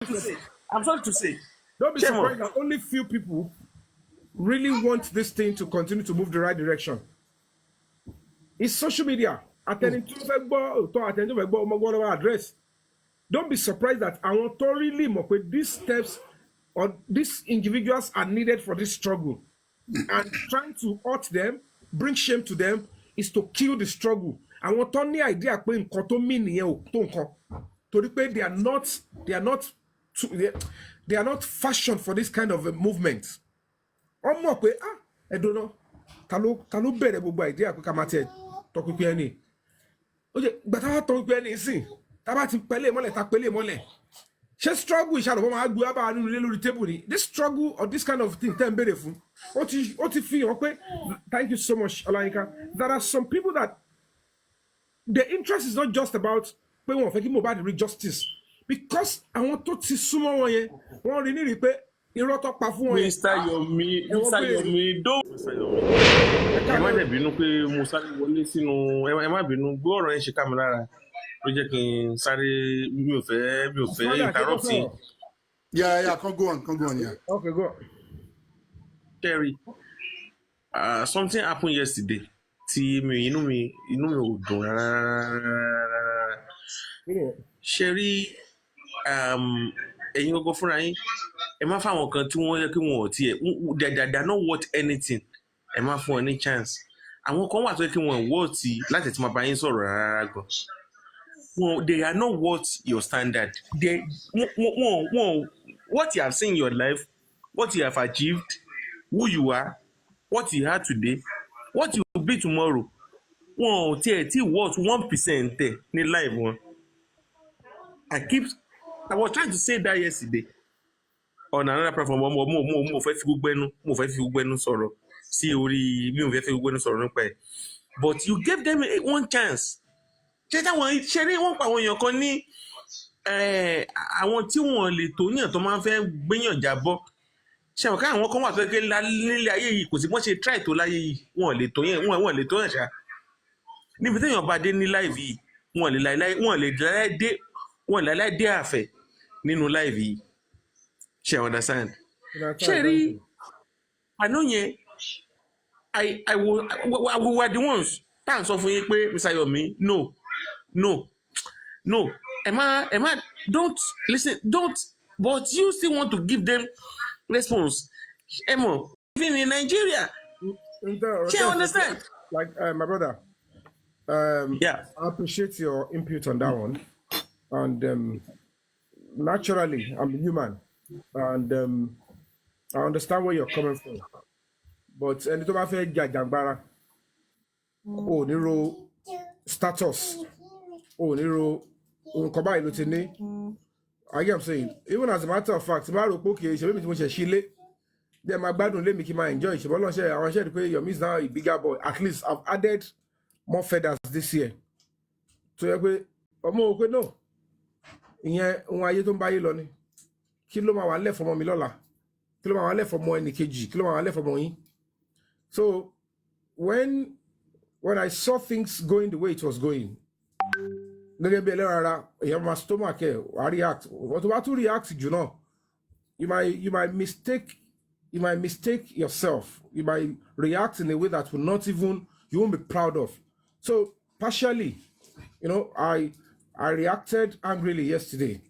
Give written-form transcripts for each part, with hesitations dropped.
I'm sorry to say. Don't be surprised that only few people really want this thing to continue to move the right direction. It's social media. Attending to address. Don't be surprised that I want to really more these steps or these individuals are needed for this struggle. And trying to hurt them, bring shame to them, is to kill the struggle. I want only idea pé nǹkan tó mean nìyẹn ò tó nǹkan. Torí pé they are not fashioned for this kind of a movement. Ọmọ pé I don't know. Ta ló bẹ̀rẹ̀ gbogbo idea pé ká máa tẹ̀ tọpinpin ẹni. Ó jẹ́ gbàtà wá tọpinpin ẹni sìn. Tá bá ti pẹ́lẹ́ mọ́lẹ̀ ta pẹ́lẹ́ mọ́lẹ̀. Ṣé struggle ìṣàlọ́wọ́ máa gbé abá nínú ilé lórí table ni? This struggle or this kind of thing tẹ́ ń béèrè fún. Ó ti fi hàn pé thank you so much Olayinka. There are some people that the interest is not just about pé wọn fẹ́ kí Mohbad rí justice because àwọn tó ti súnmọ́ wọn yẹn wọ́n rí nírí pé irọ́ tó pa fún wọn yẹn. Mr. Yomi don't. Ẹ má dẹ̀ bínú pé mo sáré wọlé sínú ẹ má bínú gbọ́ ọ̀rọ̀ yẹn ṣe ká mi lára ló jẹ́ kí n sáré mi ò fẹ́ interrupting. Yeah, come go on, yeah. Okay, go on. Terry, something happened yesterday. Tí inú mi ò dùn rárá. Sherry, ẹ̀yin gbogbo fúnra yín, ẹ má fáwọn kan tí wọ́n yẹ kí wọ́n ò tiẹ̀, they are not worth anything. Ẹ má fún wọn ní chance. Àwọn kan wà tó yẹ kí wọ́n worth láti ti máa bá yín sọ̀rọ̀ rárá gan. They are not worth your standard. What you have seen in your life, what you have achieved, who you are, what you are today, what you will be tomorrow. Wọn ò tiẹ̀ worth 1% ní life wọn. I was trying to say that yesterday on another platform. Mo fẹ́ fi gbogbo ẹnu sọ̀rọ̀ sí orí mi ò fẹ́ fi gbogbo ẹnu sọ̀rọ̀ nípa ẹ̀. But you gave them one chance. Ṣé rí wọ́n pa àwọn èèyàn kan ní àwọn tí wọ́n lè tó yàn tó máa ń fẹ́ gbéyàn jábọ́. Ṣé àwọn káwọn kan wà tó ké nílé ayé yìí kò sí wọ́n ṣe try tó láyé yìí wọ́n lè tó yàn ṣá. Níbi téèyàn bá dé ní live yìí wọ́n lè láyé dé àfẹ́ nínú live yìí. Ṣé you understand? Ṣé rí àná yẹn we were the ones tá à ń sọ fún yín pé Mr. Yomi no Emma don't listen, don't, but you still want to give them response. Emma, even in Nigeria, she understand. Like my brother, yeah, I appreciate your input on that one, and naturally I'm human, and I understand where you're coming from, but ẹni tó bá fẹ́ jàjàgbara ò ní ro status ò ní ro nǹkan báyìí ló ti ní. I get what I'm saying. Even as a matter of fact, bá rò pé kì í ṣe bí mo ṣe ṣí lé bí ẹ máa gbádùn lé mi kí n máa enjoy ìṣèbọ́ lọ́nṣẹ́ àwọn iṣẹ́ pé Yomi is now a bigger boy. At least I've added more feathers this year. So yẹ pé ọmọ òkè no ìyẹn ohun ayé tó ń báyé lọ ni kí ló máa wà lẹ́fọ̀ ọmọ mi lọ́la kí ló máa wà lẹ́fọ̀ ọmọ ẹnì kejì kí ló máa wà lẹ́fọ̀ ọmọ yín. So when I saw things going the way it was going, gẹ́gẹ́ bí ẹlẹ́ran ara èèyàn máa stomach ẹ̀ wá react wọ́n tó bá tún react jù náà you might mistake yourself, you might react in a way that will not even you won't be proud of. So partially, I reacted angrily yesterday.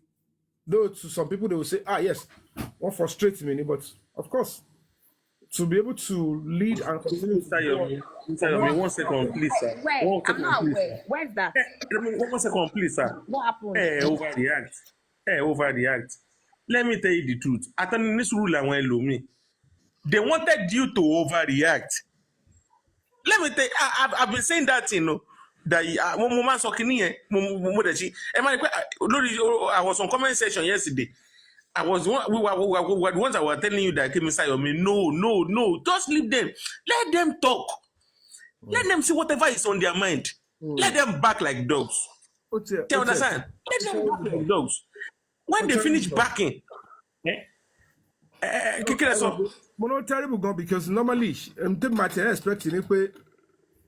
Though to some people they will say, yes, what frustrates me, but of course, to be able to lead and continue. Mr. Yomi, 1 second, please, sir. Wait, I'm not aware. Where's that? 1 second, please, sir. What happened? Overreact. Let me tell you the truth. Attending this rule and when Lomi, they wanted you to overreact. Let me tell you, I've been saying that, that mo máa sọ kíní yẹn mo dẹ̀ ṣe ẹ máa ní pé lórí I was on comment section yesterday. We were the ones that were telling you that Mr. Yomi, no, just leave them. Let them talk. Let them see whatever is on their mind. Let them bark like dogs. Do you understand? Let them bark like dogs. When they finish barking, not terrible gun because normally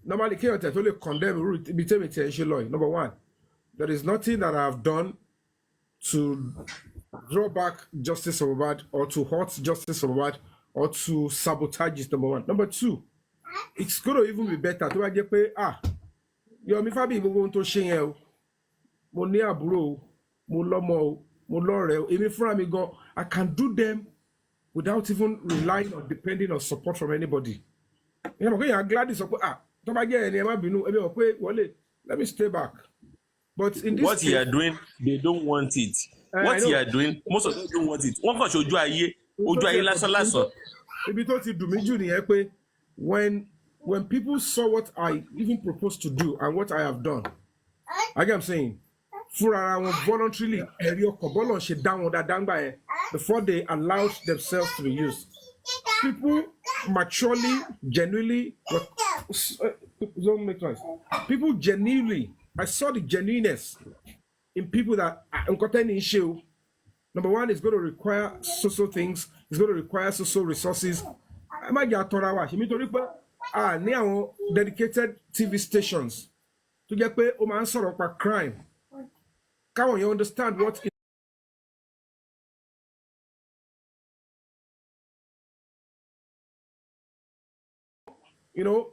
normally can't only condemn number one. There is nothing that I've done to draw back justice for Mohbad or to hurt justice for Mohbad or to sabotage is number one. Number two, it's going to even be better to wá jẹ́ pé Yomi Fabiyi gbogbo ohun tó ṣe yẹn o, mo ní àbúrò o, mo lọ́mọ o, mo lọ́rẹ̀ẹ́ o, èmi fúnra mi gan, I can do them without even relying or depending on support from anybody. You know, I'm glad it's tó bá jẹ́ ẹni ẹ má bínú, ẹbí wọn pé wọlé, let me stay back. But in this what case, you are doing, they don't want it. What you are doing, most of them don't want it. Wọ́n kàn ṣe ojú ayé lásán. Ibi tó ti dùn mí jù nìyẹn pé when people saw what I even proposed to do and what I have done, I get what I'm saying, fúnra wọn voluntarily ẹ̀rí ọkọ̀ bọ́lọ̀ ṣe dá wọn dáadáa ńgbà yẹn before they allowed themselves to be used. People maturely, genuinely, don't make noise. People genuinely, I saw the genuineness in people that number one, it's going to require social things, it's going to require social resources. I might get dedicated TV stations to get pay about crime. Can you understand what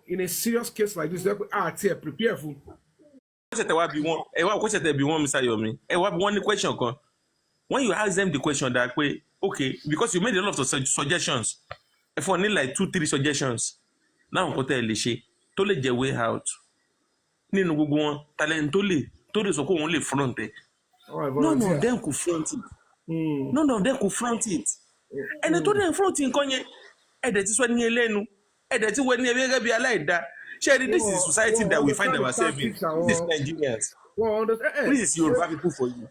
in a serious case like this, prepare for. Mr. Yomi. One question. When you ask them the question that way, okay, because you made a lot of suggestions. If I need like 2-3 suggestions, now I'm going to let the way out. Nínú gbogbo wọn, talent tó lè sọ pé òun lè front it. None of them could front it. None of them could front it. Ẹni tó dẹ̀ front nǹkan yẹn, ẹ̀dẹ̀ ti sọ ní ẹlẹ́nu, ẹ̀dẹ̀ ti wọ ní ẹbí gẹ́gẹ́ bí aláìda. This is society that we find ourselves in. This is Nigerians. This is Yoruba people for you.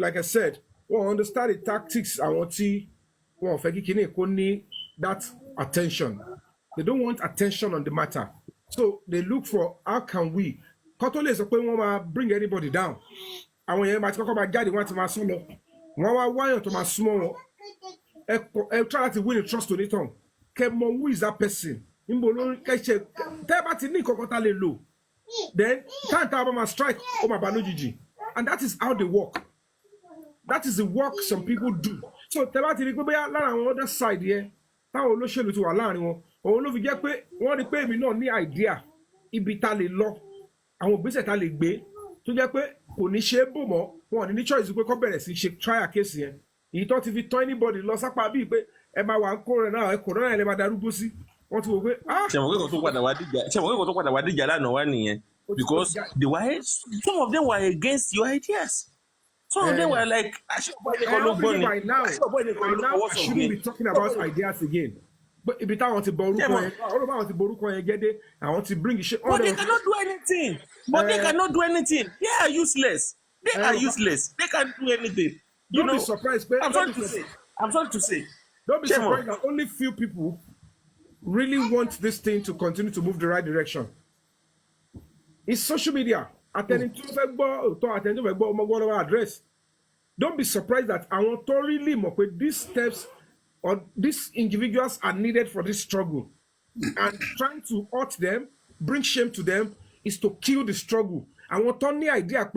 Like I said, we understand the tactics and what that attention. They don't want attention on the matter. So they look for how can we bring anybody down. And when you might talk about God, want to my son, why to my small try to win the trust to the tongue. Who is that person? Then can't have my strike and that is how they work. That is the work some people do. So on other side here, òun ló fi jẹ́ pé wọ́n rí pé èmi náà ní idea ibi tá lè lọ àwọn ògbésẹ̀ tá lè gbé tó jẹ́ pé kò ní ṣe é bò mọ́ wọn ní choice pé kó bẹ̀rẹ̀ sí ṣe trial case yẹn èyí tó ti fi tọ́ anybody lọ sápá bíi pé ẹ máa wà ń kó rẹ̀ náà ẹ kò náà ẹ lè máa darúgbó sí wọ́n ti wò pé ṣẹ̀wọ̀n kẹ́kọ̀ọ́ tó padà wá dìjà lánàá wá nìyẹn because some of them were against your ideas. Some of them were like, by now I shouldn't be talking about ideas again. But if I want to borrow I want to bring it. But they cannot do anything. They They are useless. They can't do anything. Don't be surprised. I'm sorry to say. Don't be surprised that only few people really want this thing to continue to move the right direction. It's social media. Attending to address. Don't be surprised that I want to really more these steps or these individuals are needed for this struggle. And trying to hurt them, bring shame to them, is to kill the struggle. I want only idea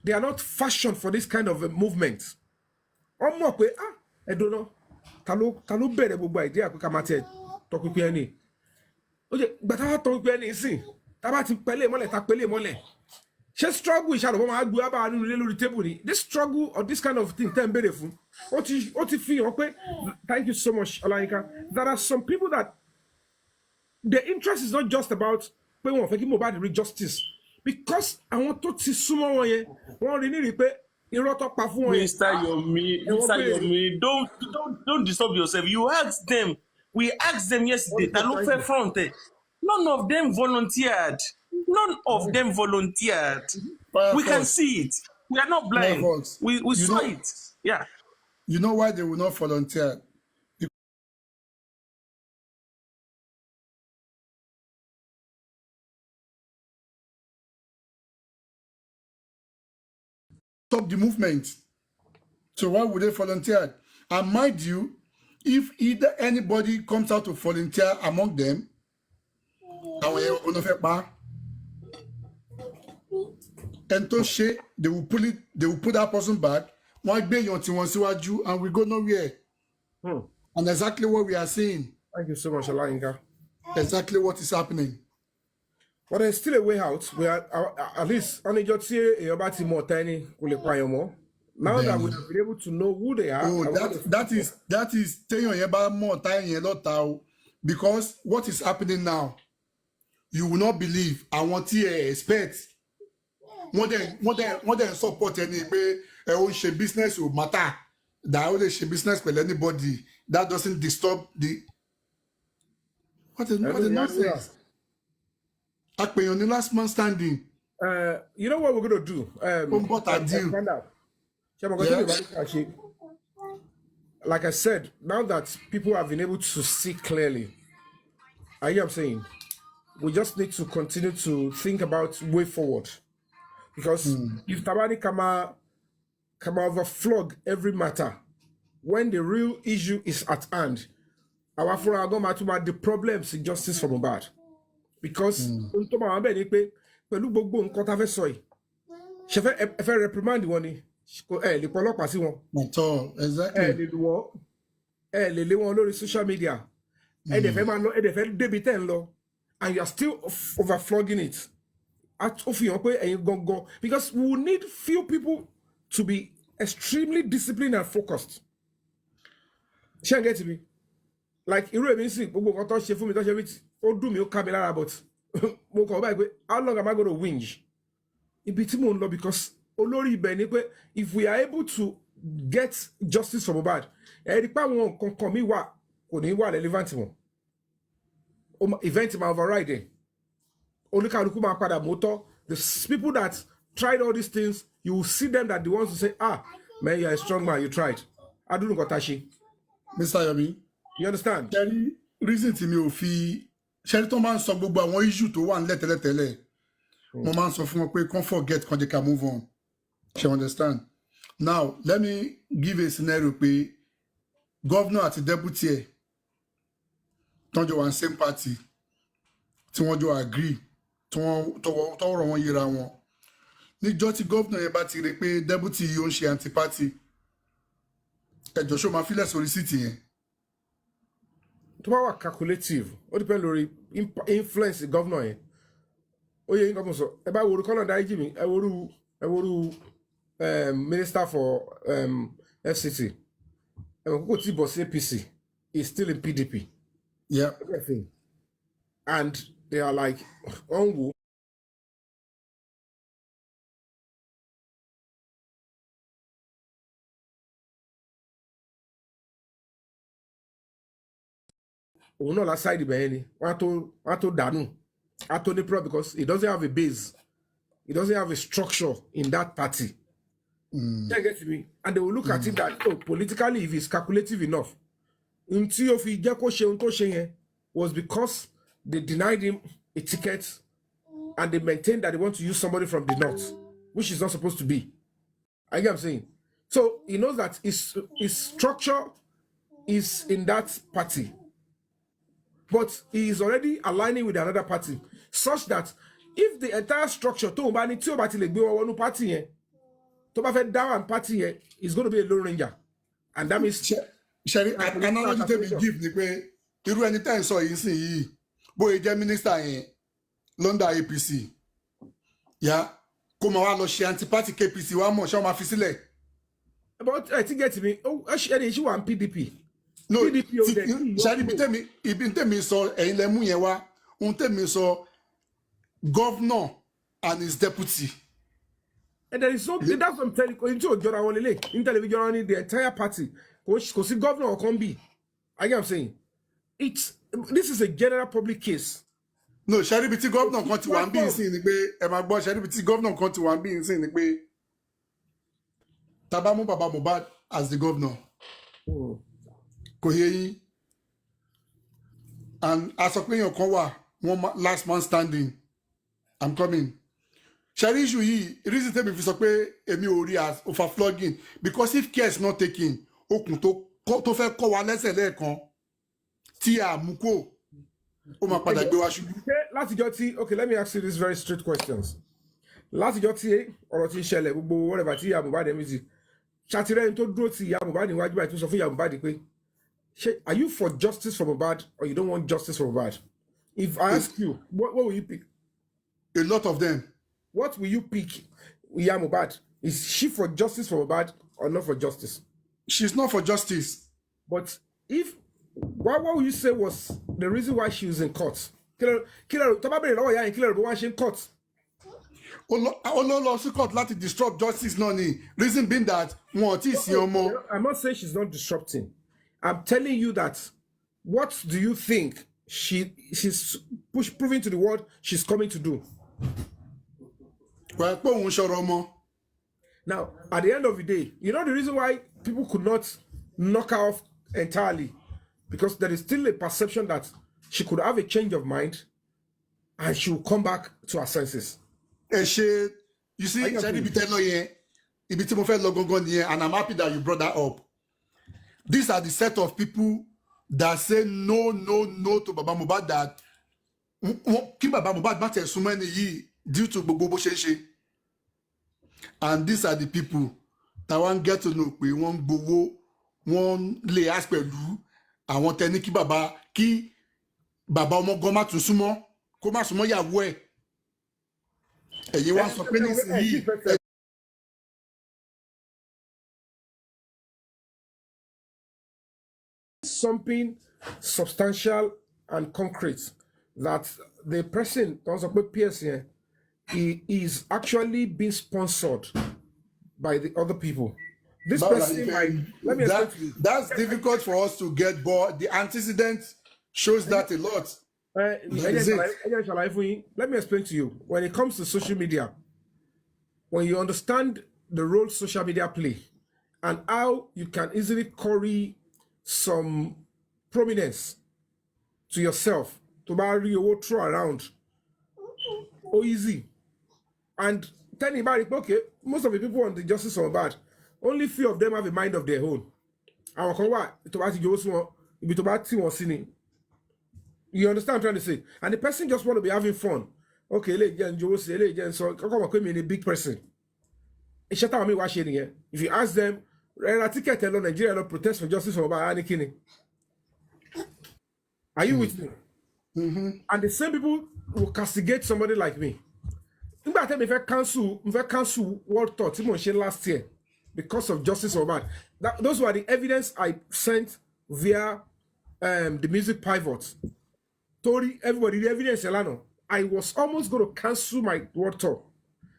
they are not fashioned for this kind of a movement. I don't know. Talo better gbogbo idea pé ká máa tẹ talk with any. Oje, but I talk with any sin. Tá bá ti pele mọ́lẹ̀ tá pele mọ́lẹ̀. She struggle ìṣàlọ̀ máa gbé aba nínú ilé lórí table ni. This struggle or this kind of thing tẹ́ ń béèrè fún. Ó ti fi hàn pé thank you so much Olayinka. There are some people that the interest is not just about pé wọ́n fẹ́ kí Mohbad rí justice because àwọn tó ti súnmọ́ wọn yẹn wọ́n rí ní rí pé irọ́ tó pa fún wọn yẹn. Mr. Yomi, don't disturb yourself. You asked them. We asked them yesterday. Ta ló fẹ́ front. None of them volunteered. We can see it. We are not blind. We saw it. Yeah. You know why they will not volunteer? Stop the movement. So why would they volunteer? And mind you, if either anybody comes out to volunteer among them, and to ṣe, they will put that person back. Wọ́n gbé èèyàn tí wọ́n síwájú, and we go nowhere. And exactly what we are seeing. Thank you so much, Olayinka. Exactly what is happening. But there's still a way out. We are at least only just see about more tiny. Now that we have been able to know who they are. Oh, that is téèyàn yẹn bá mọ̀ táyà yẹn lọ́ta o, because what is happening now, you will not believe. Àwọn tí ẹ expect. Wọ́n dẹ̀ support ẹni pé ẹ ó ń ṣe business ò matter. That ó lè ṣe business with anybody. That doesn't disturb the. What the nonsense? Akpeyan ni last man standing. You know what we're going to do? What I do? Like I said, now that people have been able to see clearly, I am saying, we just need to continue to think about way forward. Because if Tabani come overflog every matter, when the real issue is at hand, our for the problems in justice from Mohbad. Because pẹ̀lú gbogbo nǹkan tá fẹ́ sọ yìí ṣe fẹ́ reprimand wọn ni lè pọ̀ ọlọ́pàá sí wọn. Exactly. Lè lé wọn lórí social media dẹ̀ fẹ́ máa lọ dẹ̀ fẹ́ débi tẹ́ ń lọ, and you are still overflogging it. Ó fi hàn pé ẹ̀yin gangan, because we will need few people to be extremely disciplined and focused. Ṣé ẹ get me? Like irú èmi sì gbogbo nǹkan tó ṣe fún mi tó ṣe bí ó dùn mí ó ká mi lára, but mo kàn báyìí pé how long am I going to whinge? Ibi tí mò ń lọ, because olórí ibẹ̀ ni pé if we are able to get justice for Mohbad, ẹ̀rí pé àwọn nǹkan kan mi wà kò ní wà relevant wọn. Event ma override. Oníkàlùkù máa padà mọ́tọ́. The people that tried all these things, you will see them that the ones who say, man, you're a strong man, you tried. Adunu Kotashi. Mr. Yomi, you understand? Sherry, reason tí mi ò fi Sherry tó máa ń sọ gbogbo àwọn issue tó wà nílẹ̀ tẹ́lẹ̀tẹ́lẹ̀. Mo máa ń sọ fún wọn pé kàn forget kan they can move on. She understand? Now, let me give a scenario pé governor àti deputy ẹ̀ tán jọ wà ní same party tí wọ́n jọ agree tí wọ́n tọwọ́rọ̀ wọn yíra wọn. Níjọ́ tí governor yẹn bá ti rí pé deputy yìí ó ń ṣe anti-party, ẹjọ́ ṣó máa fílẹ̀ sórí síìtì yẹn. To be calculative, ó depend lórí influence governor yẹn. Ó yẹ nǹkan sọ ẹ bá woru kọ́nà dáríjì mi ẹ woru minister for FCT ẹ mọ̀ kókò tí bọ̀ sí APC is still in PDP. Yeah. Everything. And they are like onwu. Òun náà la side ibẹ̀ ni wọ́n á tó dànù á tó ní problem because it doesn't have a base, it doesn't have a structure in that party. You get me? And they will look at it that politically if it's calculative enough, until if he jẹ́ kó ṣe ohun tó ṣe yẹn was because they denied him a ticket and they maintained that they want to use somebody from the north, which is not supposed to be. I get what I'm saying. So he knows that his structure is in that party. But he is already aligning with another party, such that if the entire structure to bá ní tí ó bá ti lè gbé wọn wọnú party yẹn, tó bá fẹ́ dá one party yẹn, is going to be a lone ranger, and that means. Sherry, analogy tell me give ni pé irú ẹni tẹ́ ń sọ yìí sìn yìí bóyá jẹ́ minister yẹn London APC, ya kó máa wá lọ ṣe anti-party KPC wá mọ̀ ṣé wọ́n máa fi sílẹ̀. But I think get me. Oh, ẹni ṣì wà ní PDP. No, Sherry, ibi tèmi sọ ẹ̀yin lẹ mú yẹn wá, ohun tèmi sọ governor and his deputy. And there is no, that's what I'm telling you. Into Jora Wolele, in television, the entire party, because the governor can be. I get what I'm saying. This is a general public case. No, Sherry, biti governor kan ti wà ń bí nsìn ni pé ẹ máa gbọ́ Sherry, biti governor kan ti wà ń bí nsìn ni pé tá bá mú bàbá Mohbad as the governor. Kò yé yín, and asọpéyàn kan wà one last man standing, I'm coming. Sherry issue yìí reason tẹ́mi fi sọ pé èmi ò rí as overflogging because if care is not taken okùn tó fẹ́ kọ́ wa lẹ́sẹ̀ lẹ́ẹ̀kan tí a mú kó o máa padà gbé wa ṣubú. Láti jọ tí, okay, let me ask you these very straight questions. látijọ́ tí ọ̀rọ̀ ti ń ṣẹlẹ̀ gbogbo whatever tí ìyá Mohbad ẹ̀mí ti ṣàtìrẹ́yìn tó dúró ti ìyá Mohbad níwájú báyìí tó sọ fún ìyá Mohbad pé ṣé are you for justice for Mohbad or you don't want justice for Mohbad? If I ask you, what will you pick? A lot of them. What will you pick, ìyá Mohbad? Is she for justice for Mohbad or not for justice? She's not for justice. But if what will you say was the reason why she was in court? Killer, Tababere lọ́wọ́ ìyá yẹn killer bó wá ṣe in court. Ololo sí court láti disrupt justice náà ni. Reason being that wọn ò tí ì sin ọmọ. I'm not saying she's not disrupting. I'm telling you that what do you think she's proving to the world she's coming to do? Well, pé òun ṣọ̀rọ̀ ọmọ. Now, at the end of the day, you know the reason why people could not knock her off entirely? Because there is still a perception that she could have a change of mind and she will come back to her senses. Ẹ ṣe, you see, ṣe ibi tẹ́ lọ yẹn, ibi tí mo fẹ́ lọ gangan nìyẹn, and I'm happy that you brought that up. These are the set of people that say no to Baba Mohbad, that kí Baba Mohbad má tẹ̀ súnmọ́ ẹni yìí due to gbogbo bó ṣe ń ṣe. And these are the people that wọ́n get to know pé wọ́n gbowó, wọ́n lè ask pẹ̀lú àwọn tẹ́ ní kí bàbá ọmọ gan má tún súnmọ́, kó má súnmọ́ ìyàwó ẹ̀. Ẹ̀yin wá sọ pé nísìnyí. Something substantial and concrete that the person don't put PS here, he is actually being sponsored by the other people. This person, let me explain to you. That's difficult for us to get, but the antecedent shows that a lot. Let me explain to you. When it comes to social media, when you understand the role social media play and how you can easily curry some prominence to yourself, to marry or throw around, easy. And tell anybody, okay, most of the people on the justice of Mohbad, only few of them have a mind of their own. You understand what I'm trying to say? And the person just want to be having fun. Okay, so I'm a big person. If you ask them, Nigeria protest for justice for Mohbad, are you with me? Mm-hmm. And the same people will castigate somebody like me. If I cancel World Thought last year because of justice for Mohbad. Those were the evidence I sent via the music pivot. Told everybody the evidence. I was almost going to cancel my World Tour.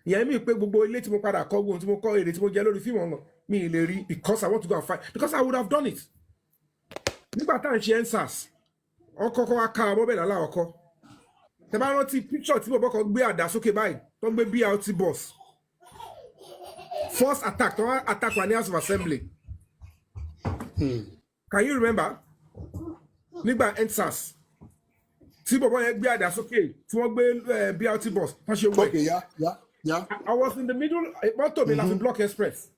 Because I want to go and fight. Because I would have done it. The man picture BLT boss. First attack on the House of Assembly. Can you remember? Nigba NSAS. BLT boss. Okay, yeah. I was in the middle. Block Express.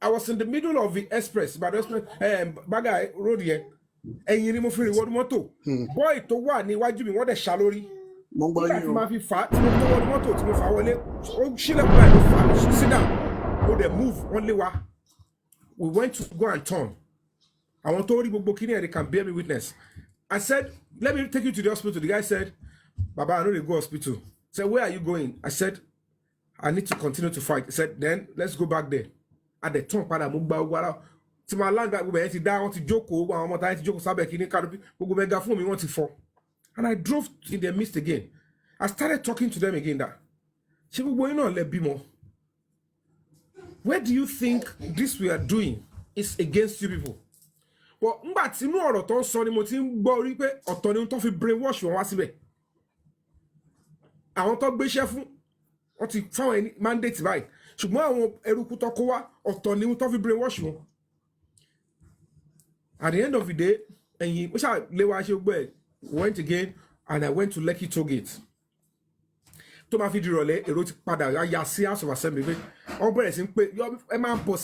I was in the middle of the express, but Bagay road here. And you remove free word motto. Boy, to one, you watch me what a shallowy. Mumbai, fat, motto to move our oh, she sit down. Oh, they move only one. We went to go and turn. I want to already booking and they can bear me witness. I said, let me take you to the hospital. The guy said, Baba, I know they go hospital. I said, where are you going? I said, I need to continue to fight. He said, then let's go back there. At the turn, to my land back, we went down to Joko, one more time to Joko Sabekini, we go for me, want to fall. And I drove in their midst again. I started talking to them again that she will going on let be more. Where do you think this we are doing is against you people? But you know what I saw mo ti ngbo ri pe ọ̀tọ̀ ni tó fi brainwash wọn wá síbẹ̀. Àwọn tó gbé iṣẹ́ fún wọ́n ti fáwọn mandate báyìí. Ṣùgbọ́n àwọn eruku tó kó wá ọ̀tọ̀ ni tó fi brainwash wọn. At the end of the day, and went again and I went to Lekki Toll Gate. To ma fi di ìrọ̀lẹ́ èrò ti padà ya sí House of Assembly pé wọ́n bẹ̀rẹ̀ sí pé ẹ máa ń bọ̀